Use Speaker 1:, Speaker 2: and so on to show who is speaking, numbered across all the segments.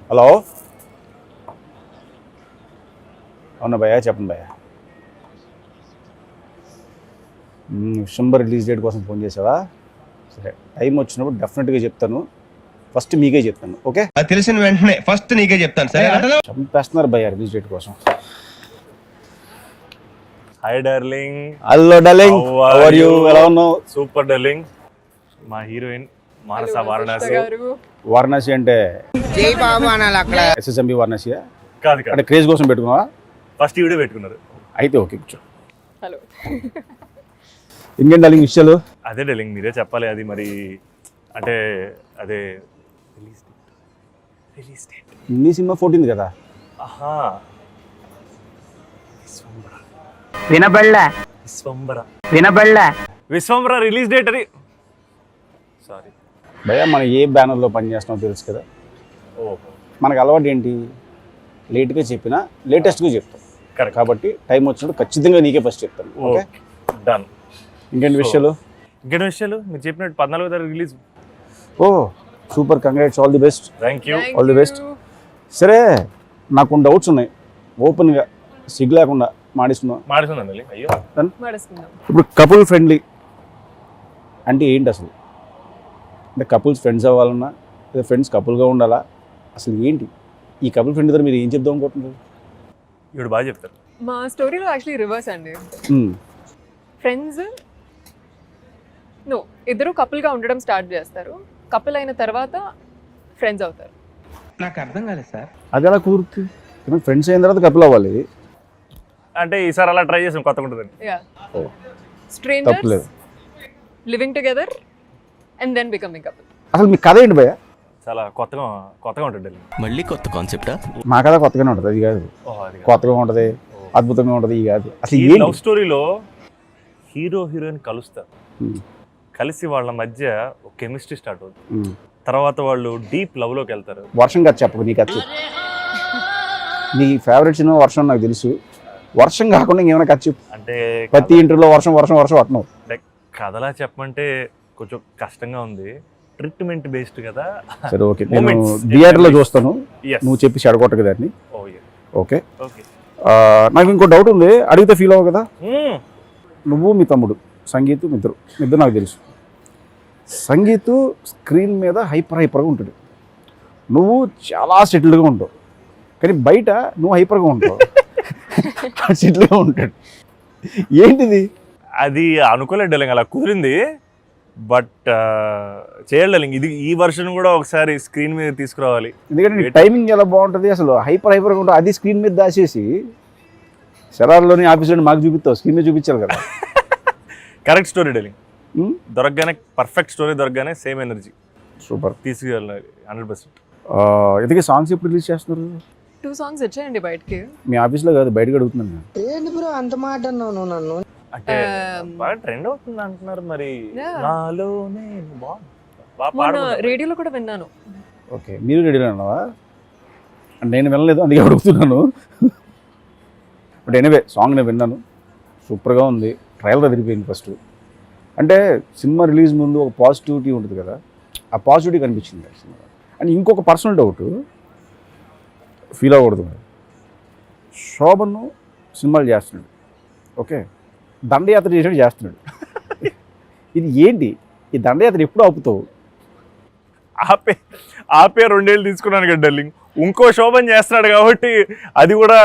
Speaker 1: Hello, అవునా భయ్యా, చెప్పండి భయ్యా. విశ్వంబర్ రిలీజ్ డేట్ కోసం ఫోన్ చేసావా? సరే, టైం వచ్చినప్పుడు డెఫినెట్గా చెప్తాను. ఫస్ట్ మీకే చెప్తాను, ఓకే?
Speaker 2: తెలిసిన వెంటనే ఫస్ట్ నీకే చెప్తాను. సరే,
Speaker 1: చంపేస్తున్నారు భయ్యా రిలీజ్ డేట్ కోసం.
Speaker 3: Hi darling.
Speaker 1: Hello darling, how are you? ఎలా ఉన్నావు?
Speaker 3: Super darling. మా హీరోయిన్ మానస వారణాసి.
Speaker 1: వారణాసి అంటే
Speaker 4: జై బాబు అనాలి అక్కడ.
Speaker 1: SSMB వారణాసియా?
Speaker 3: కాదు కాదు,
Speaker 1: అంటే క్రేజ్ కోసం పెట్టుకున్నావా?
Speaker 3: ఫస్ట్ ఈ వీడియో పెట్టుకున్నారు.
Speaker 1: అయితే ఓకే, కూర్చో.
Speaker 5: హలో.
Speaker 1: ఇంకేం డార్లింగ్ విషయాలు?
Speaker 3: అదే డార్లింగ్, మీరే చెప్పాలి. అది మరి అంటే అదే రిలీజ్ డేట్
Speaker 1: నీ సినిమా 14 కదా?
Speaker 3: ఆహా, విశ్వంబర రిలీజ్ డేట్ అది. సారీ
Speaker 1: భయ్యా, మనం ఏ బ్యానర్లో పనిచేస్తున్నామో తెలుసు కదా.
Speaker 3: ఓ
Speaker 1: మనకు అలవాటు ఏంటి, లేట్గా చెప్పినా లేటెస్ట్గా చెప్తాం.
Speaker 3: కరెక్ట్.
Speaker 1: కాబట్టి టైం వచ్చినప్పుడు ఖచ్చితంగా నీకే ఫస్ట్ చెప్తాను, ఓకే?
Speaker 3: డన్.
Speaker 1: ఇంకేంటి విషయాలు?
Speaker 3: ఇంకేంటి విషయాలు? మీరు చెప్పినట్టు 14వ తారీఖు release.
Speaker 1: Oh super, congrats, all the best.
Speaker 3: Thank you.
Speaker 1: All the best. సరే, నాకు కొన్ని డౌట్స్ ఉన్నాయి. ఓపెన్గా సిగ్గు లేకుండా మాడిస్తున్నావు.
Speaker 3: మాడుతుందండి. అయ్యో,
Speaker 1: ఇప్పుడు కపుల్ ఫ్రెండ్లీ అంటే ఏంటి అసలు? అంటే కపుల్స్ ఫ్రెండ్స్ అవ్వాలన్నా లేదా ఫ్రెండ్స్ కపుల్గా ఉండాలా? అసలు ఏంటి ఈ కపుల్ ఫ్రెండ్ దగ్గర మీరు ఏం చెప్దాం అనుకుంటున్నారు?
Speaker 3: ఇప్పుడు బాగా చెప్తారు.
Speaker 5: మా స్టోరీలో యాక్చువల్లీ రివర్స్ అండి. ఫ్రెండ్స్ ఇద్దరు కపుల్గా ఉండడం స్టార్ట్ చేస్తారు. కపుల్ అయిన తర్వాత ఫ్రెండ్స్ అవుతారు.
Speaker 2: నాకు అర్థం కాలేదు సార్.
Speaker 1: అది ఎలా కుదురుతుంది? ఫ్రెండ్స్ అయిన తర్వాత కపుల్ అవ్వాలి
Speaker 3: అంటే ఈసారి అలా ట్రై చేసాం, కొత్తగా ఉంటుందండి.
Speaker 5: స్ట్రేంజర్స్
Speaker 1: తప్పలేదు.
Speaker 5: Living together and then becoming couple.
Speaker 1: అసలు మీ కథ ఏంటి భయ్య?
Speaker 3: చాలా కొత్తగా ఉంటుంది.
Speaker 2: మళ్ళీ కొత్త కాన్సెప్టా?
Speaker 1: మా కథ కొత్తగానే ఉంటుంది, అది కాదు. కొత్తగా ఉంటుంది, అద్భుతంగా ఉంటుంది, ఇది కాదు. అసలు
Speaker 3: ఈ
Speaker 1: ఏంటి?
Speaker 3: లవ్ స్టోరీలో హీరో హీరోయిన్ కలుస్తారు. కలిసి వాళ్ళ మధ్య ఒక కెమిస్ట్రీ స్టార్ట్ అవుతుంది. తర్వాత వాళ్ళు డీప్ లవ్ లోకి వెళ్తారు.
Speaker 1: వర్షం కాదు, చెప్పకు నీ కథ. నీ ఫేవరెట్ సినిమా వర్షం నాకు తెలుసు. వర్షం కాకుండా ఇంకేమైనా కథ చెప్పు. అంటే ప్రతి ఇంటర్లో వర్షం వర్షం వర్షం అంటున్నావు.
Speaker 3: అంటే కథలా చెప్పమంటే కొంచెం కష్టంగా ఉంది. ట్రీట్మెంట్ బేస్డ్ కదా.
Speaker 1: సరే ఓకే, నేను థియేటర్లో చూస్తాను.
Speaker 3: Yes.
Speaker 1: నువ్వు చెప్పి చెడగొట్టకు దాన్ని.
Speaker 3: Oh, yeah.
Speaker 1: ఓకే.
Speaker 3: Okay.
Speaker 1: నాకు ఇంకో డౌట్ ఉంది, అడిగితే ఫీల్ అవ్వవు కదా? నువ్వు మీ తమ్ముడు సంగీత్ ఇద్దరు నాకు తెలుసు. సంగీత్ స్క్రీన్ మీద హైపర్గా ఉంటాడు, నువ్వు చాలా సెటిల్డ్గా ఉంటావు. కానీ బయట నువ్వు హైపర్గా ఉంటావు, సెటిల్గా ఉంటాడు. ఏంటిది?
Speaker 3: అది అనుకోలేదు, అలా కుదిరింది. బట్ చేయాలి. ఇది ఈ వర్షన్ కూడా ఒకసారి స్క్రీన్ మీద తీసుకురావాలి.
Speaker 1: ఎందుకంటే టైమింగ్ ఎలా బాగుంటుంది, అసలు హైపర్గా ఉంటుంది. అది స్క్రీన్ మీద దాచేసి శరాల్లోని ఆఫీస్లో మాకు చూపిస్తావు, స్క్రీన్ మీద చూపించాలి కదా.
Speaker 3: కరెక్ట్ స్టోరీ టెల్లింగ్ దొరకగానే, పర్ఫెక్ట్ స్టోరీ దొరకగానే సేమ్ ఎనర్జీ
Speaker 1: సూపర్
Speaker 3: తీసుకెళ్ళాలి 100%.
Speaker 1: ఇంతకీ సాంగ్స్ ఎప్పుడు రిలీజ్ చేస్తున్నారు?
Speaker 5: 2 songs వచ్చాయండి బయటకి.
Speaker 1: మీ ఆఫీస్లో కాదు, బయటకు అడుగుతున్నాను.
Speaker 4: ఏంటి బ్రో అంత మాట అన్నావు నువ్వు నన్ను?
Speaker 3: అంటే బాగా ట్రెండ్ అవుతుంది అంటున్నారు మరి. నాలోనే
Speaker 5: రేడియోలో కూడా విన్నాను.
Speaker 1: ఓకే, మీరు రెడీలో ఉన్నావా? నేను వినలేదు, అందుకే అడుగుతున్నాను. బట్ ఎనీవే, సాంగ్ నేను విన్నాను, సూపర్గా ఉంది. ట్రైలర్ అదిరిపోయింది ఫస్ట్. అంటే సినిమా రిలీజ్ ముందు ఒక పాజిటివిటీ ఉంటుంది కదా, ఆ పాజిటివిటీ కనిపించింది సినిమా. అండ్ ఇంకొక పర్సనల్ డౌట్, ఫీల్ అవ్వకూడదు. శోభను సినిమాలు చేస్తున్నాడు, ఓకే, దండయాత్ర చేస్తున్నాడు. ఇది ఏంటి? ఈ దండయాత్ర ఎప్పుడు ఆపుతావు?
Speaker 3: ఆపే 2 ఏళ్ళు తీసుకున్నాను కదా డార్లింగ్. ఇంకో శోభన్ చేస్తున్నాడు కాబట్టి అది కూడా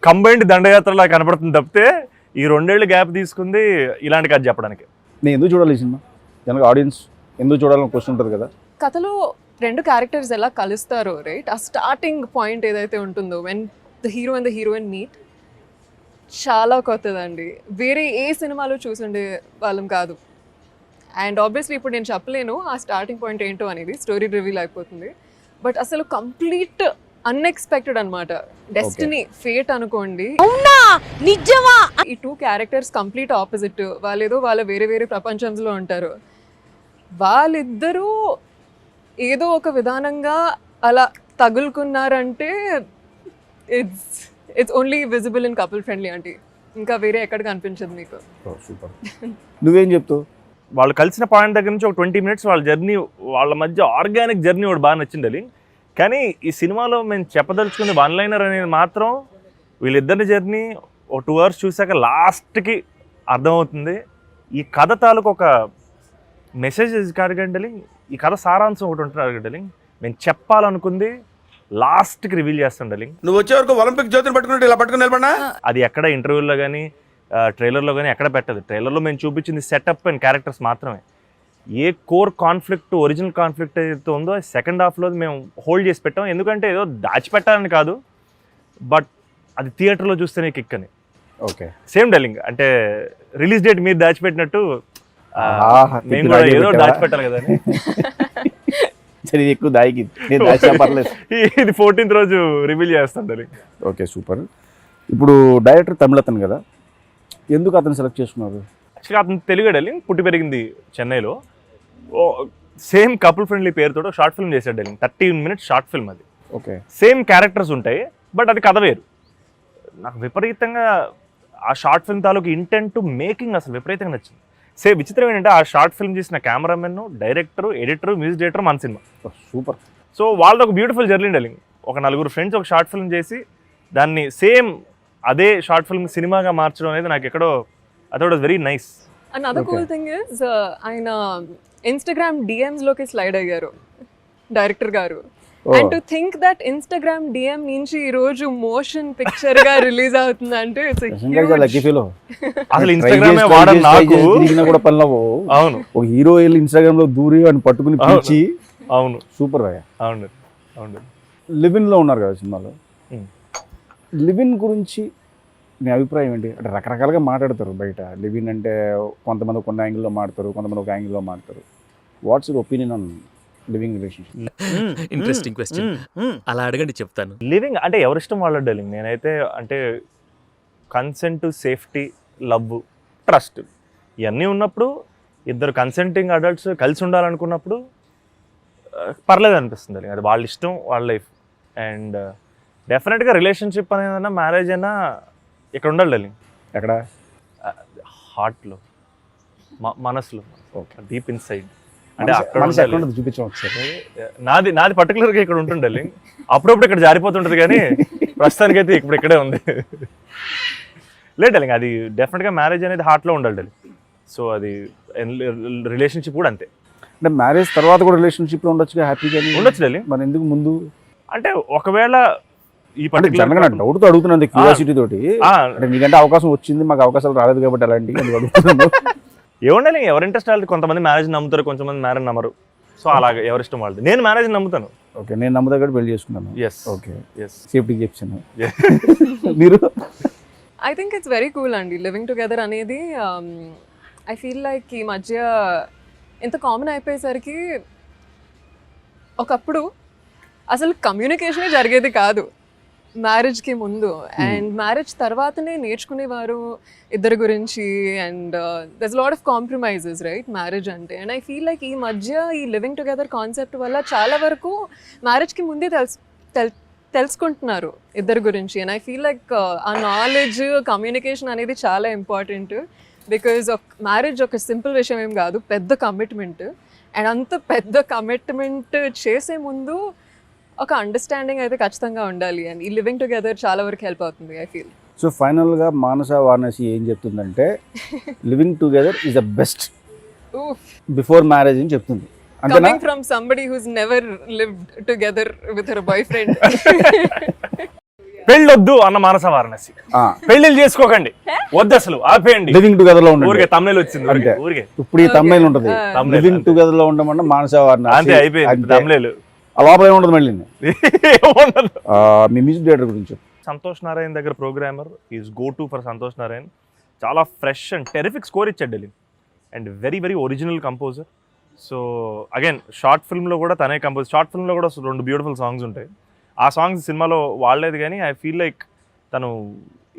Speaker 3: కంబైన్డ్ దండయాత్రలా కనపడుతుంది తప్పితే ఈ 2 ఏళ్ళు గ్యాప్ తీసుకుంది ఇలాంటి కథ చెప్పడానికి.
Speaker 1: నేను ఎందుకు చూడాలి ఈ సినిమా? జనగా ఆడియన్స్ ఎందుకు చూడాలని క్వశ్చన్ ఉంటుంది కదా.
Speaker 5: కథలో 2 క్యారెక్టర్స్ ఎలా కలుస్తారో, రైట్, ఆ స్టార్టింగ్ పాయింట్ ఏదైతే ఉంటుందో, when the hero and the heroine meet, చాలా కొత్తదండి. వేరే ఏ సినిమాలో చూసుండే వాళ్ళం కాదు. అండ్ ఆబ్వియస్లీ ఇప్పుడు నేను చెప్పలేను ఆ స్టార్టింగ్ పాయింట్ ఏంటో అనేది, స్టోరీ రివీల్ అయిపోతుంది. బట్ అసలు కంప్లీట్ అన్ఎక్స్పెక్టెడ్ అనమాట. డెస్టినీ, ఫేట్ అనుకోండి. నిజమా? ఈ 2 క్యారెక్టర్స్ కంప్లీట్ ఆపోజిట్. వాళ్ళేదో వాళ్ళ వేరే వేరే ప్రపంచంలో ఉంటారు. వాళ్ళిద్దరూ ఏదో ఒక విధానంగా అలా తగులుకున్నారంటే it's only visible in couple friendly అంటే ఇంకా వేరే ఎక్కడ కనిపించదు మీకు.
Speaker 1: సూపర్. నువ్వేం చెప్తావు?
Speaker 3: వాళ్ళు కలిసిన పాయింట్ దగ్గర నుంచి ఒక 20 మినిట్స్ వాళ్ళ జర్నీ, వాళ్ళ మధ్య ఆర్గానిక్ జర్నీ ఒకటి బాగా నచ్చింది. కానీ ఈ సినిమాలో మేము చెప్పదలుచుకుంది వన్ లైనర్ అనేది మాత్రం వీళ్ళిద్దరి జర్నీ ఒక 2 అవర్స్ చూసాక లాస్ట్కి అర్థమవుతుంది. ఈ కథ తాలూకు ఒక మెసేజ్ కాదు, ఈ కథ సారాంశం ఒకటి ఉంటున్నారు డార్లింగ్. మేము చెప్పాలనుకుంది లాస్ట్కి రివీల్ చేస్తాం డార్లింగ్.
Speaker 2: నువ్వు వచ్చే వరకు ఒలింపిక్ జ్యోతిని పట్టుకున్నట్టు ఇలా పట్టుకుని నిలబడినా
Speaker 3: అది ఎక్కడ ఇంటర్వ్యూలో కానీ ట్రైలర్లో కానీ ఎక్కడ పెట్టదు. ట్రైలర్లో మేము చూపించింది సెటప్ అండ్ క్యారెక్టర్స్ మాత్రమే. ఏ కోర్ కాన్ఫ్లిక్ట్, ఒరిజినల్ కాన్ఫ్లిక్ట్ ఏదైతే ఉందో సెకండ్ హాఫ్లో మేము హోల్డ్ చేసి పెట్టాం. ఎందుకంటే ఏదో దాచిపెట్టాలని కాదు, బట్ అది థియేటర్లో చూస్తేనే కిక్ అని.
Speaker 1: ఓకే,
Speaker 3: సేమ్ డార్లింగ్, అంటే రిలీజ్ డేట్ మీరు దాచిపెట్టినట్టు మేము కూడా ఏదో దాచిపెట్టాలి కదా అని.
Speaker 1: సరే, ఎక్కువ దాయికి నేను దాచినా పర్లేదు.
Speaker 3: ఇది 14th రోజు రివీల్ చేస్తాను డార్లింగ్.
Speaker 1: Okay, super. ఇప్పుడు డైరెక్టర్ తమిళతను కదా, ఎందుకు అతను సెలెక్ట్ చేసుకున్నారు?
Speaker 3: యాక్చువల్గా అతను తెలుగు డార్లింగ్, పుట్టి పెరిగింది చెన్నైలో. సేమ్ కపుల్ ఫ్రెండ్లీ పేరుతో షార్ట్ ఫిల్మ్ చేశాడు డార్లింగ్. 13 మినిట్స్ షార్ట్ ఫిల్మ్ అది.
Speaker 1: ఓకే,
Speaker 3: సేమ్ క్యారెక్టర్స్ ఉంటాయి, బట్ అది కథ వేరు. నాకు విపరీతంగా ఆ షార్ట్ ఫిల్మ్ తాలూకు ఇంటెంట్ మేకింగ్ అసలు విపరీతంగా నచ్చింది. విచిత్రం ఏంటంటే ఆ షార్ట్ ఫిల్మ్ చేసిన cameraman, director, editor, music director మన సినిమా.
Speaker 1: సూపర్.
Speaker 3: సో వాళ్ళది ఒక బ్యూటిఫుల్ జర్నీ డార్లింగ్. ఒక 4 ఫ్రెండ్స్ ఒక షార్ట్ ఫిల్మ్ చేసి దాన్ని సేమ్ అదే షార్ట్ ఫిల్మ్ సినిమాగా మార్చడం అనేది నాకు ఎక్కడో అది was very nice.
Speaker 5: Another cool thing is ఆయన ఇన్స్టాగ్రామ్ DMs లోకి స్లైడ్ అయ్యారు డైరెక్టర్ గారు. And to think that Instagram DM నుంచి ఈ రోజు మోషన్ పిక్చర్ గా రిలీజ్ అవుతుందంటే
Speaker 1: లక్కీ ఫీల్.
Speaker 3: అసలు ఇన్స్టాగ్రామ్ వాడను నాకు
Speaker 1: కూడా పనులవు.
Speaker 3: అవును,
Speaker 1: ఒక హీరో వెళ్ళి ఇన్స్టాగ్రామ్ లో దూరి అని పట్టుకుని పిలిచి.
Speaker 3: అవును,
Speaker 1: సూపర్ భయ్య.
Speaker 3: అవును అవును.
Speaker 1: లివిన్ లో ఉన్నారు కదా సినిమాలో. లివిన్ గురించి మీ అభిప్రాయం ఏంటి? అంటే రకరకాలుగా మాట్లాడతారు బయట. లివిన్ అంటే కొంతమంది కొన్ని యాంగిల్లో మాడతారు, కొంతమంది ఒక యాంగిల్లో మాడతారు. What's your opinion on living relationship?
Speaker 6: Interesting question. అలా అడగండి చెప్తాను.
Speaker 3: లివింగ్ అంటే ఎవరిష్టం వాళ్ళ డార్లింగ్. నేనైతే అంటే కన్సెంట్, సేఫ్టీ, లవ్, ట్రస్ట్ ఇవన్నీ ఉన్నప్పుడు, ఇద్దరు కన్సెంటింగ్ అడల్ట్స్ కలిసి ఉండాలనుకున్నప్పుడు పర్లేదు అనిపిస్తుంది. అది వాళ్ళ ఇష్టం, వాళ్ళ లైఫ్. అండ్ డెఫినెట్గా రిలేషన్షిప్ అనేదన్నా, మ్యారేజ్ అయినా ఇక్కడ ఉండాలి డార్లింగ్.
Speaker 1: ఎక్కడ?
Speaker 3: హార్ట్లో, మనసులో, డీప్ ఇన్సైడ్.
Speaker 1: అంటే అక్కడ చూపించడం ఒకసారి.
Speaker 3: నాది పర్టికులర్గా ఇక్కడ ఉంటుంది డార్లింగ్. అప్పుడప్పుడు ఇక్కడ జారిపోతుంటుంది, కానీ ప్రస్తుతానికైతే ఇప్పుడు ఇక్కడే ఉంది. లేదు డార్లింగ్, అది డెఫినెట్గా మ్యారేజ్ అనేది హార్ట్లో ఉండాలి డార్లింగ్. సో అది రిలేషన్షిప్ కూడా అంతే.
Speaker 1: అంటే మ్యారేజ్ తర్వాత కూడా రిలేషన్షిప్లో ఉండొచ్చుగా, హ్యాపీగా
Speaker 3: ఉండొచ్చు డార్లింగ్.
Speaker 1: మరి ఎందుకు ముందు?
Speaker 3: అంటే ఒకవేళ ఈ
Speaker 1: జనరల్గా డౌట్తో అడుగుతున్నాను, క్యూరియాసిటీ తోటి. అంటే నీకంటే అవకాశం వచ్చింది, మాకు అవకాశాలు రాలేదు కాబట్టి అలాంటివి అడుగుతున్నాను.
Speaker 3: ఏముండాలి, ఎవరి ఇంట్రెస్ట్ వాళ్ళది. కొంతమంది మ్యారేజ్ నమ్ముతారు, కొంతమంది మ్యారేజ్ నమ్మరు. సో అలాగే ఎవరిష్టం వాళ్ళది. నేను మ్యారేజ్ నమ్ముతాను.
Speaker 1: ఓకే, నేను నమ్ముతా కూడా పెళ్లి చేసుకున్నాను.
Speaker 3: ఎస్.
Speaker 1: Okay,
Speaker 3: yes.
Speaker 1: సేఫ్టీకి చెప్పాను. మీరు?
Speaker 5: I think it's very cool అండి లివింగ్ టుగెదర్ అనేది. ఐ ఫీల్ లైక్ ఈ మధ్య ఎంత కామన్ అయిపోయేసరికి ఒకప్పుడు అసలు కమ్యూనికేషనే జరిగేది కాదు మ్యారేజ్కి ముందు. అండ్ మ్యారేజ్ తర్వాతనే నేర్చుకునేవారు ఇద్దరి గురించి. And దర్స్ lot of compromises right marriage అంటే. అండ్ ఐ ఫీల్ లైక్ ఈ మధ్య ఈ లివింగ్ టుగెదర్ కాన్సెప్ట్ వల్ల చాలా వరకు మ్యారేజ్కి ముందే తెలుసుకుంటున్నారు ఇద్దరి గురించి. అండ్ ఐ ఫీల్ లైక్ ఆ నాలెడ్జ్, కమ్యూనికేషన్ అనేది చాలా ఇంపార్టెంట్. బికాజ్ మ్యారేజ్ ఒక సింపుల్ విషయం ఏం కాదు, పెద్ద కమిట్మెంట్. అండ్ అంత పెద్ద కమిట్మెంట్ చేసే ముందు ఒక అండర్స్టాండింగ్ అయితే ఖచ్చితంగా ఉండాలి. అండ్ ఈ లివింగ్ టుగెదర్ చాలా వరకు హెల్ప్ అవుతుంది ఐ ఫీల్.
Speaker 1: సో ఫైనల్గా మానస వారణాసి ఏం చెప్తుందంటే living together is the best before marriage అని చెప్తుంది.
Speaker 5: Coming from somebody who's never lived together with her boyfriend.
Speaker 3: పెళ్ళొద్దు అన్న మానస వారణాసి. పెళ్ళిళ్ళు చేసుకోకండి, వద్దు అసలు, ఆపేయండి.
Speaker 1: లివింగ్ టుగెదర్ లో ఉండండి.
Speaker 3: ఊరికే తమిళ వచ్చింది, ఊరికే
Speaker 1: ఇప్పుడు ఈ తమిళ ఉంటుంది. లివింగ్ టుగెదర్ లో ఉండమన్నా మానస వారణాసి
Speaker 3: అంతే, అయిపోయింది. తమిళ
Speaker 1: ఆ లోపల ఏముండదు మళ్ళీ. మీ మ్యూజిక్ డైరెక్టర్ గురించి.
Speaker 3: సంతోష్ నారాయణ దగ్గర programmer is go to for Santhosh Narayana. చాలా ఫ్రెష్ అండ్ టెరిఫిక్ స్కోర్ ఇచ్చాడు Delhi. And very very original composer. So again short ఫిల్మ్లో కూడా తనే కంపోజ్. షార్ట్ ఫిల్మ్లో కూడా 2 బ్యూటిఫుల్ సాంగ్స్ ఉంటాయి. ఆ సాంగ్స్ సినిమాలో వాడలేదు, కానీ ఐ ఫీల్ లైక్ తను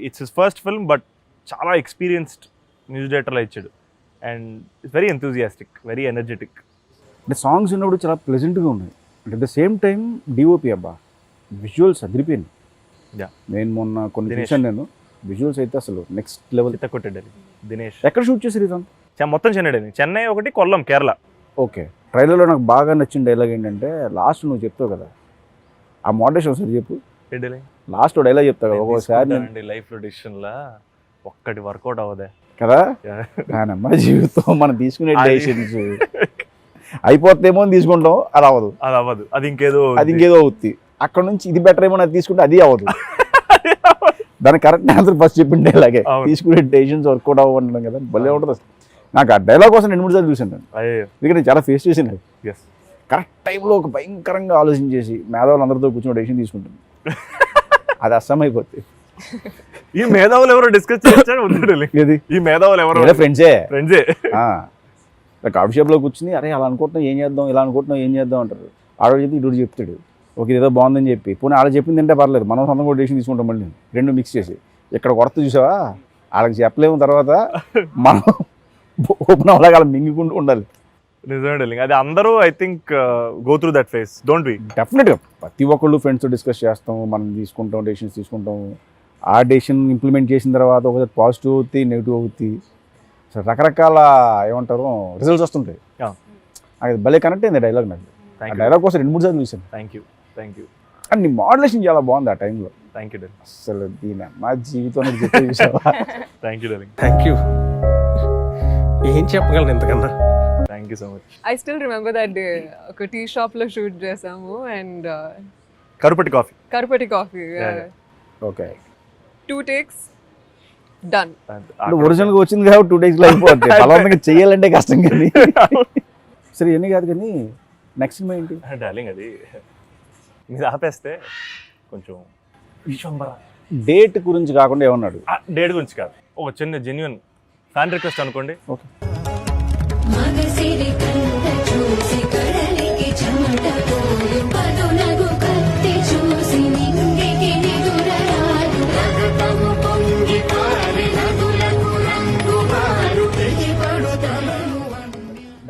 Speaker 3: it's his first film, but చాలా ఎక్స్పీరియన్స్డ్ మ్యూజిక్ డైరెక్టర్లా ఇచ్చాడు. And it's very enthusiastic, very energetic.
Speaker 1: అంటే సాంగ్స్ ఉన్నప్పుడు చాలా ప్లెజెంట్గా ఉన్నాయి. అంటే at the same time DOP అబ్బా విజువల్స్ అదిరిపోయింది. నేను మొన్న కొన్ని చూసాను, నేను విజువల్స్ అయితే అసలు నెక్స్ట్ లెవెల్
Speaker 3: కొట్టాడు దినేష్.
Speaker 1: ఎక్కడ షూట్ చేశారు ఇదంతా?
Speaker 3: మొత్తం చెన్నై డైలింగ్, చెన్నై ఒకటి, కొల్లం, కేరళ.
Speaker 1: ఓకే. ట్రైలర్లో నాకు బాగా నచ్చిన డైలాగ్ ఏంటంటే లాస్ట్ నువ్వు చెప్తావు కదా, ఆ మోడరేషన్ ఒకసారి చెప్పు.
Speaker 3: ఏ డైలింగ్?
Speaker 1: లాస్ట్ డైలాగ్ చెప్తావు కదా ఒక్కోసారి
Speaker 3: లైఫ్లో డిసిషన్లా ఒక్కటి వర్కౌట్ అవ్వదే
Speaker 1: కదా. మన జీవితం మనం తీసుకునే డెసిషన్స్ అయిపోతేమో అని తీసుకుంటాం, అది అవ్వదు.
Speaker 3: అది ఇంకేదో
Speaker 1: అవుతుంది. అక్కడ నుంచి ఇది బెటర్ ఏమో అది తీసుకుంటే అది అవ్వదు. దానికి కరెక్ట్ ఆన్సర్ ఫస్ట్ చెప్పిండే ఇలాగే తీసుకునే డెసిషన్స్ వర్కౌట్ అవ్వడం కదా, భలే ఉంటుంది అసలు. నాకు ఆ డైలాగ్ కోసం 2-3 సార్లు చూసాను నేను, ఎందుకంటే నేను చాలా ఫేస్ చేసాను అది. కరెక్ట్ టైంలో ఒక భయంకరంగా ఆలోచించేసి మేధావులు అందరితో కూర్చొని డెసిషన్ తీసుకుంటుంది, అది అస్సం అయిపోతుంది.
Speaker 3: ఈ మేధావులు ఎవరో డిస్కస్ చేస్తాడు, ఈ మేధావులు ఎవరో
Speaker 1: ఫ్రెండ్సే.
Speaker 3: ఫ్రెండ్సే
Speaker 1: కాఫీ షాప్లో కూర్చుని అరే అలా అనుకుంటున్నాం ఏం చేద్దాం, ఇలా అనుకుంటున్నాం ఏం చేద్దాం అంటారు. ఆడో చెప్తే ఇటు చెప్తాడు, ఓకే ఏదో బాగుందని చెప్పి పోనీ ఆడ చెప్పింది అంటే పర్లేదు, మనం సొంతం కూడా డెసిషన్ తీసుకుంటాం. మళ్ళీ రెండు మిక్స్ చేసి ఇక్కడ కొరత చూసావా, వాళ్ళకి చెప్పలేము, తర్వాత మనం ఓపెన్ అవ్వలేక మింగుకుంటూ ఉండాలి.
Speaker 3: నిజమే, అది అందరూ I think go through that phase, don't we?
Speaker 1: డెఫినెట్గా ప్రతి ఒక్కళ్ళు ఫ్రెండ్స్తో డిస్కస్ చేస్తాం, మనం తీసుకుంటాం, డెసిషన్స్ తీసుకుంటాం. ఆ డెసిషన్ ఇంప్లిమెంట్ చేసిన తర్వాత ఒకసారి పాజిటివ్ అవుతాయి, నెగిటివ్ అవుతాయి, సో రకరకాల ఏమంటారు రిజల్ట్స్ వస్తుంటాయి. అది భలే కనెక్ట్ అయింది డైలాగ్ నాకు. ఆ డైలాగ్ కోసం 2-3 సార్లు చూసాను.
Speaker 3: Thank you.
Speaker 1: అండ్ నీ మోడలేషన్ చాలా బాగుంది ఆ టైంలో.
Speaker 3: Thank you.
Speaker 1: అసలు దీని మా జీవితంలో చెప్పే చూసావా.
Speaker 3: Thank you darling.
Speaker 6: Thank you. ఏం చెప్పగలను ఇంతకన్నా.
Speaker 3: Thank you so much.
Speaker 5: I still remember that day. ఒక టీ షాప్లో షూట్ చేసాము అండ్
Speaker 3: కరుపటి కాఫీ.
Speaker 1: Okay
Speaker 5: 2 takes done.
Speaker 1: ఒరిజినల్గా వచ్చింది కాబట్టి 2 days అయిపోతుంది. బలవంతంగా చెయ్యాలంటే కష్టం కానీ. సరే ఎన్ని కాదు కానీ నెక్స్ట్ సినిమా ఏంటి
Speaker 3: డార్లింగ్? అది మీరు ఆపేస్తే కొంచెం
Speaker 1: డేట్ గురించి కాకుండా ఏమన్నాడు?
Speaker 3: డేట్ గురించి కాదు, ఒక చిన్న జెన్యున్ ఫ్యాన్ రిక్వెస్ట్ అనుకోండి.
Speaker 1: ఓకే.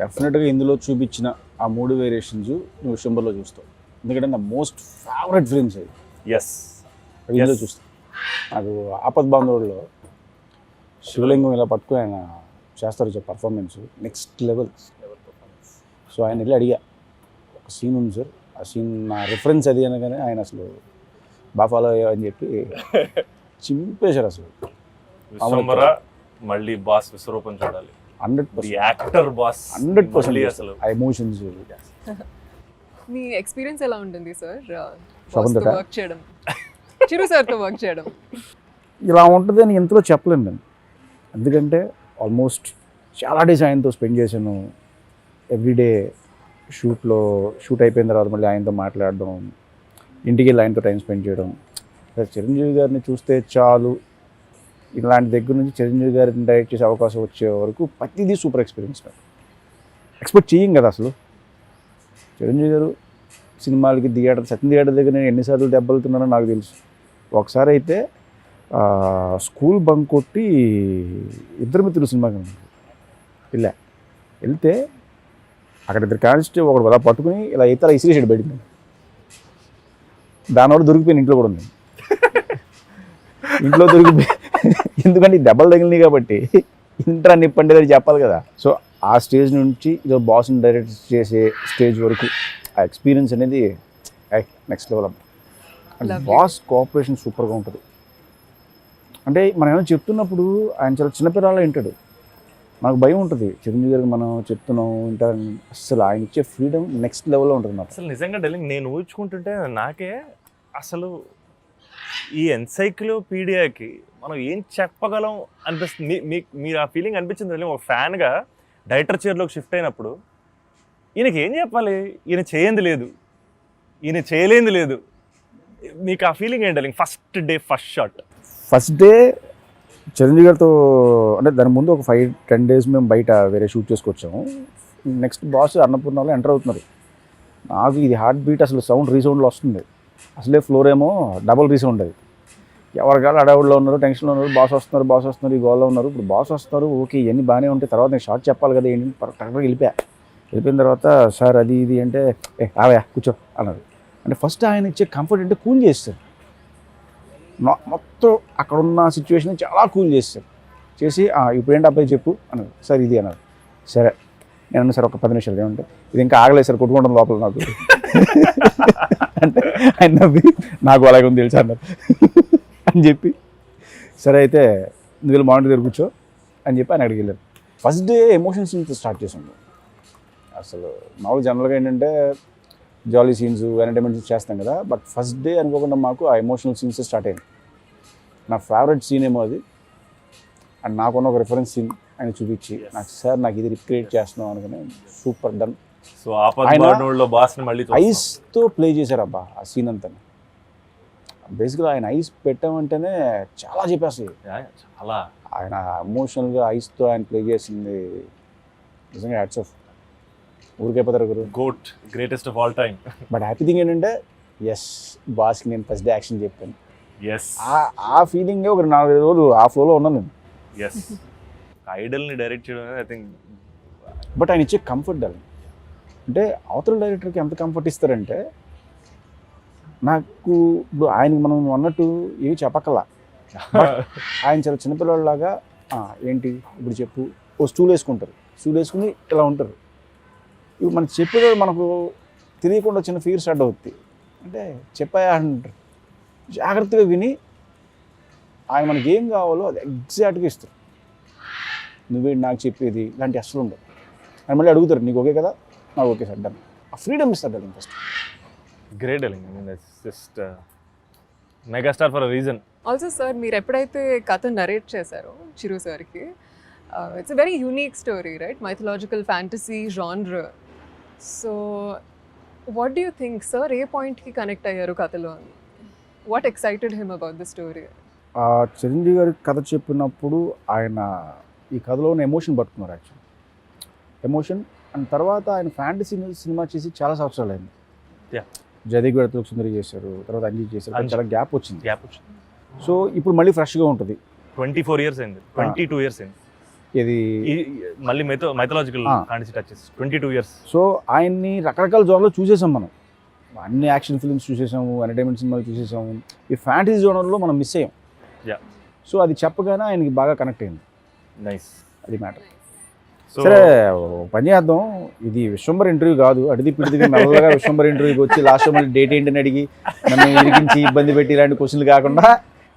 Speaker 1: డెఫినెట్గా ఇందులో చూపించిన ఆ 3 వేరియేషన్స్ నువ్వు డిసెంబర్లో చూస్తావు, ఎందుకంటే నా మోస్ట్ ఫేవరెట్ ఫిల్మ్స్ అవి.
Speaker 3: ఎస్,
Speaker 1: ఇందులో చూస్తాను. నాకు ఆపద్ బాంధవుల్లో శివలింగం ఇలా పట్టుకుని ఆయన చేస్తారు పర్ఫార్మెన్స్, నెక్స్ట్ లెవెల్. సో ఆయన వెళ్ళి అడిగా, ఒక సీన్ ఉంది సార్, ఆ సీన్ నా రిఫరెన్స్ అది అనగానే ఆయన అసలు బాగా ఫాలో అయ్యా అని చెప్పి చింపేశారు అసలు.
Speaker 3: మళ్ళీ బాస్ విశ్వరూపం చూడాలి.
Speaker 1: 100%
Speaker 3: యాక్టర్ బాస్
Speaker 1: 100%
Speaker 3: అసలు
Speaker 1: ఆ ఎమోషన్స్.
Speaker 5: మీ ఎక్స్పీరియన్స్ ఎలా ఉంటుంది సార్
Speaker 1: శకుంతల
Speaker 5: వర్క్ చేయడం, చిరు సార్తో వర్క్ చేయడం?
Speaker 1: ఇలా ఉంటుంది అని ఎంతలో చెప్పలేను నేను, ఎందుకంటే ఆల్మోస్ట్ చాలా డేస్ ఆయనతో స్పెండ్ చేశాను. ఎవ్రీడే షూట్ అయిపోయిన తర్వాత మళ్ళీ ఆయనతో మాట్లాడడం, ఇంటికి వెళ్ళి ఆయనతో టైం స్పెండ్ చేయడం. చిరంజీవి గారిని చూస్తే చాలు, ఇలాంటి దగ్గర నుంచి చిరంజీవి గారిని డైరెక్ట్ చేసే అవకాశం వచ్చే వరకు ప్రతిదీ సూపర్ ఎక్స్పీరియన్స్. ఎక్స్పెక్ట్ చేయం కదా అసలు. చిరంజీవి గారు సినిమాలకి సత్యం థియేటర్ దగ్గర నేను ఎన్నిసార్లు దెబ్బలుతున్నానో నాకు తెలుసు. ఒకసారి అయితే స్కూల్ బంక్ కొట్టి ఇద్దరు మిత్రులు సినిమాకి వెళ్తే అక్కడ ఇద్దరు కానిస్టేబుల్ ఒకడు అలా పట్టుకుని ఇలా అయితే అలా ఇసిరేసాడు బయటికి. దానివల్ల దొరికిపోయింది, ఇంట్లో కూడా ఉంది. ఇంట్లో దొరికిపోయి, ఎందుకంటే దెబ్బలు తగిలినాయి కాబట్టి ఇంటర్ నిప్పండి అని చెప్పాలి కదా. సో ఆ స్టేజ్ నుంచి ఇదో బాస్ని డైరెక్ట్ చేసే స్టేజ్ వరకు ఆ ఎక్స్పీరియన్స్ అనేది next level. And boss cooperation సూపర్గా ఉంటుంది. అంటే మనం ఏమైనా చెప్తున్నప్పుడు ఆయన చాలా చిన్నపిల్లలా వింటాడు. నాకు భయం ఉంటుంది చిరంజీవి గారికి మనం చెప్తున్నాం వింటారని. అసలు ఆయన ఇచ్చే ఫ్రీడమ్ నెక్స్ట్ లెవెల్లో ఉంటుంది నాకు.
Speaker 3: అసలు నిజంగా డార్లింగ్, నేను ఊహించుకుంటుంటే నాకే అసలు ఈ ఎన్సైక్లోపీడియాకి మనం ఏం చెప్పగలం అనిపిస్తుంది. మీరు ఆ ఫీలింగ్ అనిపించింది ఒక ఫ్యాన్గా డైరెక్టర్ చైర్లోకి షిఫ్ట్ అయినప్పుడు? ఈయనకి ఏం చెప్పాలి, ఈయన చేయంది లేదు, ఈయన చేయలేంది లేదు. మీకు ఆ ఫీలింగ్ ఏంటి? First day first
Speaker 1: day Chiranjeevi గారితో, అంటే దాని ముందు ఒక 5-10 days మేము బయట వేరే షూట్ చేసుకొచ్చాము. నెక్స్ట్ బాస్ అన్నపూర్ణలో ఎంటర్ అవుతున్నారు. నాకు ఇది హార్ట్ బీట్ అసలు సౌండ్ రీసౌండ్లో వస్తుంది. అసలే ఫ్లోర్ ఏమో డబుల్ రీసౌండ్ అది. ఎవరికాలు అడవుల్లో ఉన్నారు, టెన్షన్లో ఉన్నారు, బాస్ వస్తున్నారు, ఈ గోల్లో ఉన్నారు. ఇప్పుడు బాస్ వస్తారు, ఓకే ఇవన్నీ బాగానే ఉంటాయి, తర్వాత నేను షార్ట్ చెప్పాలి కదా ఏంటి కరెక్ట్గా వెళ్ళిపోయిన తర్వాత సార్ అది ఇది అంటే ఆవయా కూర్చో అన్నారు. అంటే ఫస్ట్ ఆయన ఇచ్చే కంఫర్ట్ అంటే కూల్ చేస్తారు, మొత్తం అక్కడ ఉన్న సిచ్యువేషన్ చాలా కూల్ చేస్తారు. చేసి ఇప్పుడు ఏంటి అబ్బాయి చెప్పు అన్నారు. సార్ ఇది అన్నారు. సరే నేను అన్నా, సార్ ఒక 10 నిమిషాలు ఏమంటే ఇది ఇంకా ఆగలేదు సార్, కొట్టుకుంటుంది లోపల నాకు అంటే ఆయన నవ్వి నాకు అలాగే ఉంది తెలుసా అన్నారు అని చెప్పి, సరే అయితే నువ్వు వెళ్ళి మానిటర్ దగ్గర కూర్చో అని చెప్పి ఆయన అడిగి వెళ్ళారు. ఫస్ట్ డే ఎమోషన్స్ నుంచి స్టార్ట్ చేసాము. అసలు మామూలు జనరల్గా ఏంటంటే జాలీ సీన్స్ ఎంటర్టైన్మెంట్ సీన్స్ చేస్తాం కదా, బట్ ఫస్ట్ డే అనుకోకుండా మాకు ఆ ఎమోషనల్ సీన్స్ స్టార్ట్ అయింది. నా ఫేవరెట్ సీన్ ఏమో అది. అండ్ నాకున్న ఒక రిఫరెన్స్ సీన్ ఆయన చూపించి నాకు, సార్ నాకు ఇది రిక్రియేట్ చేస్తున్నాం అనుకుని సూపర్ డన్.
Speaker 3: సో ఆపద్బాంధవుల్లో బాస్ని మళ్ళీ
Speaker 1: ఐస్తో ప్లే చేశారు అబ్బా ఆ సీన్ అంతా. బేసిక్గా ఆయన ఐస్ పెట్టామంటేనే చాలా చెప్పేస్తాయి.
Speaker 3: చాలా
Speaker 1: ఆయన ఎమోషనల్గా ఐస్తో ఆయన ప్లే చేసింది నిజంగా హ్యాట్స్ ఆఫ్. ఊరికైపోతారు గురు.
Speaker 3: GOAT, greatest of all time.
Speaker 1: But happy thing ఏంటంటే ఎస్ బాస్కి నేను ఫస్ట్ డే యాక్షన్ చెప్పాను.
Speaker 3: ఎస్,
Speaker 1: ఆ ఫీలింగే ఒక 4-5 రోజులు ఆ ఫ్లోలో ఉన్నాను నేను.
Speaker 3: ఎస్, ఐడల్ని డైరెక్ట్ చేయడం అనేది ఐ థింక్.
Speaker 1: బట్ ఆయన ఇచ్చే కంఫర్ట్ డాలి అంటే అవతల డైరెక్టర్కి ఎంత కంఫర్ట్ ఇస్తారంటే, నాకు ఇప్పుడు ఆయనకి మనం అన్నట్టు ఏవి చెప్పక్కల్లా. ఆయన చాలా చిన్నపిల్లలాగా ఏంటి ఇప్పుడు చెప్పు, ఓ స్టూల్ వేసుకుంటారు, స్టూల్ వేసుకుని ఇలా ఉంటారు. ఇప్పుడు మనకు చెప్పేది మనకు తెలియకుండా చిన్న ఫీర్ స్టార్ట్ అవుతుంది. అంటే చెప్పాయా అంటారు, జాగ్రత్తగా విని ఆయన మనకి ఏం కావాలో అది ఎగ్జాక్ట్గా ఇస్తారు. నువ్వే నాకు చెప్పేది ఇలాంటి అసలు ఉండదు. ఆయన మళ్ళీ అడుగుతారు, నీకు ఓకే కదా, నాకు ఓకే సార్ డన్. ఆ ఫ్రీడమ్ ఇస్తారు darling first.
Speaker 3: Great darling. I mean that's just megastar for a reason.
Speaker 5: Also sir మీరు ఎప్పుడైతే కథ నరేట్ చేశారో చిరు సార్కి, it's a very unique story right, mythological fantasy genre. So what do you think sir, ఏ పాయింట్కి connect అయ్యారు కథలో అని? What excited him about the story?
Speaker 1: Chiranjeevi గారి కథ చెప్పినప్పుడు ఆయన ఈ కథలో ఉన్న ఎమోషన్ పట్టుకున్నారు. యాక్చువల్లీ ఎమోషన్ అండ్ తర్వాత ఆయన ఫ్యాంటసీ సినిమా చేసి చాలా సంవత్సరాలు అయింది. జయదేవ్ గడతలకు సుందరి చేశారు, తర్వాత అంజీ చేశారు, చాలా గ్యాప్ వచ్చింది. సో ఇప్పుడు మళ్ళీ ఫ్రెష్గా ఉంటుంది.
Speaker 3: 24 years అయింది, 22 years అయింది
Speaker 1: ఇది
Speaker 3: మళ్ళీ mythological fantasy touches. 22 years.
Speaker 1: So ఆయన్ని రకరకాల జోన్లో చూసేసాం మనం. అన్ని యాక్షన్ ఫిల్మ్స్ చూసేసాము, ఎంటర్టైన్మెంట్ సినిమాలు చూసేసాము. ఈ ఫ్యాంటసీ జోనర్లో మనం మిస్ అయ్యాం. సో అది చెప్పగానే ఆయనకి బాగా కనెక్ట్ అయింది.
Speaker 3: నైస్,
Speaker 1: అది మ్యాటర్. సరే పని చేద్దాం, ఇది విశ్వంబర్ ఇంటర్వ్యూ కాదు. అడిది పిడిదిగా మెల్లగా విశ్వంబర్ ఇంటర్వ్యూకి వచ్చి లాస్ట్ మళ్ళీ డేట్ ఏంటని అడిగి నన్ను ఇరికించి ఇబ్బంది పెట్టి ఇలాంటి క్వశ్చన్లు కాకుండా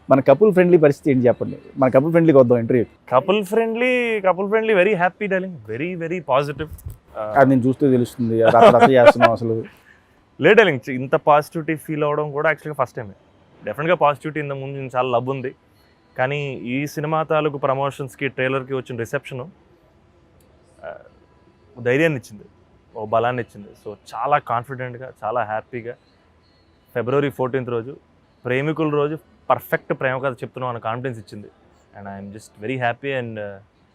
Speaker 1: మన కపుల్ ఫ్రెండ్లీ పరిస్థితి ఏంటి చెప్పండి. మన కపుల్ ఫ్రెండ్లీకి వద్దాం interview.
Speaker 3: Couple friendly very happy darling, very very positive.
Speaker 1: అది నేను చూస్తూ తెలుస్తుంది, రచ్చ చేస్తున్నాం అసలు.
Speaker 3: లేదు డార్లింగ్, ఇంత పాజిటివిటీ ఫీల్ అవ్వడం కూడా యాక్చువల్గా ఫస్ట్ టైమే. డెఫినెట్గా పాజిటివిటీ ఇంత ముందు చాలా లవ్ ఉంది, కానీ ఈ సినిమా తాలూకు ప్రమోషన్స్కి ట్రైలర్కి వచ్చిన రిసెప్షను ధైర్యాన్ని ఇచ్చింది, ఓ బలాన్ని ఇచ్చింది. సో చాలా కాన్ఫిడెంట్గా, చాలా హ్యాపీగా February 14th రోజు, ప్రేమికుల రోజు పర్ఫెక్ట్ ప్రేమ కథ చెప్తున్నాం అన్న కాన్ఫిడెన్స్ ఇచ్చింది. And I'm just very happy and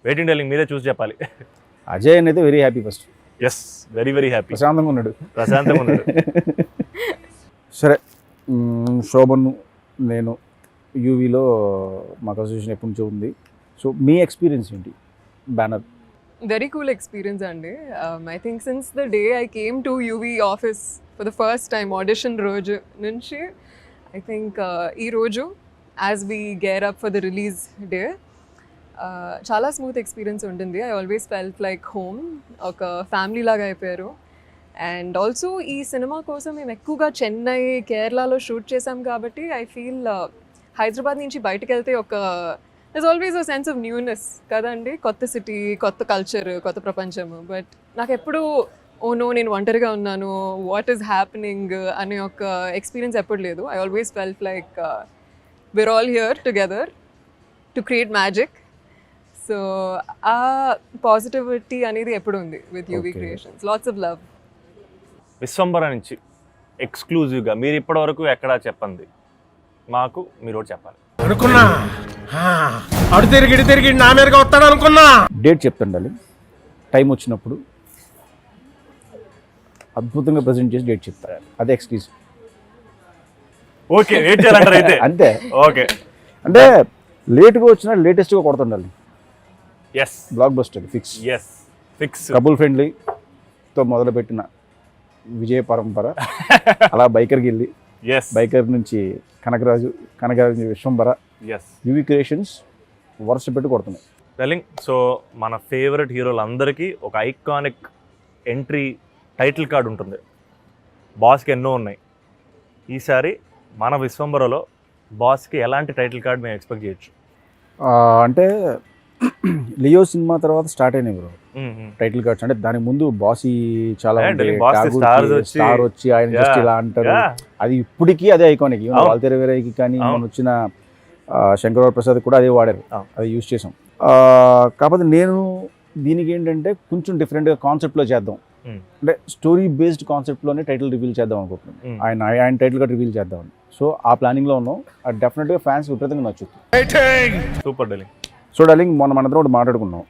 Speaker 3: waiting darling, మీరే చూసి చెప్పాలి.
Speaker 1: అజయ్ అయితే very happy first.
Speaker 3: Yes, very very happy.
Speaker 1: ప్రశాంతంగా ఉన్నాడు. సరే, శోభన్ నేను యూవీలో మాకు అసోసియేషన్ ఎప్పటి నుంచో ఉంది. సో మీ ఎక్స్పీరియన్స్ ఏంటి బ్యానర్?
Speaker 5: Very cool experience అండి. I think since the day I came to UV office for the first time audition రోజు నుంచి, I think ఈ రోజు as we gear up for the release day, చాలా smooth experience ఉంటుంది. I always felt like home, ఒక family లాగా అయిపోయారు. And also ఈ సినిమా కోసం మేము ఎక్కువగా చెన్నై, కేరళలో షూట్ చేసాం కాబట్టి ఐ ఫీల్ హైదరాబాద్ నుంచి బయటకు వెళ్తే ఒక there's always a sense of newness కదండి, కొత్త సిటీ, కొత్త కల్చర్, కొత్త ప్రపంచము. బట్ నాకు ఎప్పుడు ఓ నో నేను ఒంటరిగా ఉన్నాను, వాట్ ఈస్ హ్యాపెనింగ్ అనే ఒక ఎక్స్పీరియన్స్ ఎప్పుడు లేదు. I always felt like we're all here together to create magic. So ఆ పాజిటివిటీ అనేది ఎప్పుడు ఉంది with UV creations. Lots of love.
Speaker 3: Vishwambhara నుంచి ఎక్స్క్లూజివ్గా మీరు ఇప్పటివరకు ఎక్కడా చెప్పండి మాకు మీరు చెప్పాలి
Speaker 6: అనుకున్నా. అడు తిరిగి నా మీదగా వస్తాడు అనుకున్నా.
Speaker 1: డేట్ చెప్తాండాలి, టైం వచ్చినప్పుడు అద్భుతంగా ప్రజెంట్ చేసి డేట్ చెప్తారు. అదే ఎక్స్క్లూజివ్.
Speaker 3: ఓకే, వెయిట్ చేయాలంటారు అయితే.
Speaker 1: అంతే.
Speaker 3: ఓకే,
Speaker 1: అంటే లేట్గా వచ్చినా లేటెస్ట్గా కొడుతుండాలి.
Speaker 3: Yes,
Speaker 1: blockbuster fix.
Speaker 3: Yes, fix.
Speaker 1: Couple ఫ్రెండ్లీతో మొదలుపెట్టిన విజయ పరంపర అలా బైకర్కి వెళ్ళి, బైకర్ నుంచి కనకరాజు నుంచి విశ్వంబర, యూవీ క్రియేషన్స్ వరుస పెట్టి కొడుతున్నాయి.
Speaker 3: డెలింగ్ సో మన ఫేవరెట్ హీరోలందరికీ ఒక ఐకానిక్ ఎంట్రీ టైటిల్ కార్డ్ ఉంటుంది. బాస్కి ఎన్నో ఉన్నాయి. ఈసారి మన విశ్వంబరలో బాస్కి ఎలాంటి టైటిల్ కార్డ్ మేము ఎక్స్పెక్ట్ చేయొచ్చు?
Speaker 1: అంటే లియో సినిమా తర్వాత స్టార్ట్ అయినాయి బ్రో టైటిల్ కార్డ్స్. అంటే దానికి ముందు బాసీ చాలా స్టార్ వచ్చి ఆయన జస్ట్ ఇలా అంటారు. అది ఇప్పటికీ అదే ఐకానిక్. వాల్తేరు వేరేకి కానీ మన వచ్చిన శంకర్ ప్రసాద్ కూడా అదే వాడారు, అది యూజ్ చేసాం. కాకపోతే నేను దీనికి ఏంటంటే కొంచెం డిఫరెంట్గా కాన్సెప్ట్లో చేద్దాం, అంటే స్టోరీ బేస్డ్ కాన్సెప్ట్లోనే టైటిల్ రివీల్ చేద్దాం అనుకుంటున్నాం. ఆయన టైటిల్ కార్డ్ రివీల్ చేద్దామని. సో ఆ ప్లానింగ్లో ఉన్నాం. అది డెఫినెట్గా ఫ్యాన్స్ విపరీతంగా నచ్చుతుంది.
Speaker 3: సూపర్ డెలింగ్.
Speaker 1: సో డార్లింగ్ మనందరం ఒకటి మాట్లాడుకున్నాం.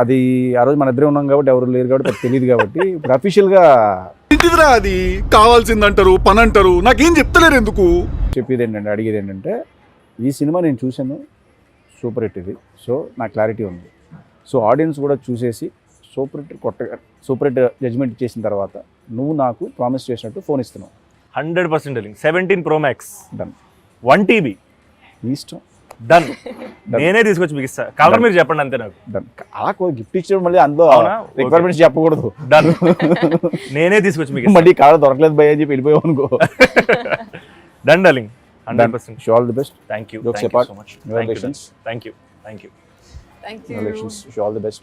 Speaker 1: అది ఆ రోజు మన ఇద్దరే ఉన్నాం కాబట్టి ఎవరు లేరు కాబట్టి అది తెలియదు కాబట్టి ఇప్పుడు అఫీషియల్గా
Speaker 2: ఇంటిదిరా అది కావాల్సిందంటారు పని అంటారు, నాకేం చెప్తలేరు ఎందుకు?
Speaker 1: చెప్పేది ఏంటంటే, అడిగేది ఏంటంటే, ఈ సినిమా నేను చూశాను, సూపర్ హిట్ ఇది. సో నా క్లారిటీ ఉంది. సో ఆడియన్స్ కూడా చూసేసి సూపర్ హిట్ జడ్జ్మెంట్ ఇచ్చేసిన తర్వాత నువ్వు నాకు ప్రామిస్ చేసినట్టు ఫోన్ ఇస్తున్నావు.
Speaker 3: 100% డెలింగ్. 17 Pro Max
Speaker 1: డన్.
Speaker 3: 1 TB
Speaker 1: నీ ఇష్టం.
Speaker 3: డన్. నేనే తీసుకొచ్చి మీకు ఇస్తా. కలర్ మీరు చెప్పండి అంతే నాకు.
Speaker 1: డన్. అలా గిఫ్ట్ ఇచ్చడం మళ్ళీ అందులో రిక్వైర్మెంట్స్ చెప్పకూడదు.
Speaker 3: డన్. నేనే తీసుకొచ్చి మీకు
Speaker 1: మళ్ళీ కాడ దొరకలేదు భయ అని చెప్పి వెళ్ళిపోయావు అనుకో.
Speaker 3: Done darling. 100%.
Speaker 1: Wish you all the best.
Speaker 3: Thank you.
Speaker 1: Jokes
Speaker 3: Thank you
Speaker 1: apart.
Speaker 3: so much.
Speaker 1: Congratulations.
Speaker 3: Thank you. Thank you.
Speaker 5: Thank you.
Speaker 1: Congratulations. Wish you all the best.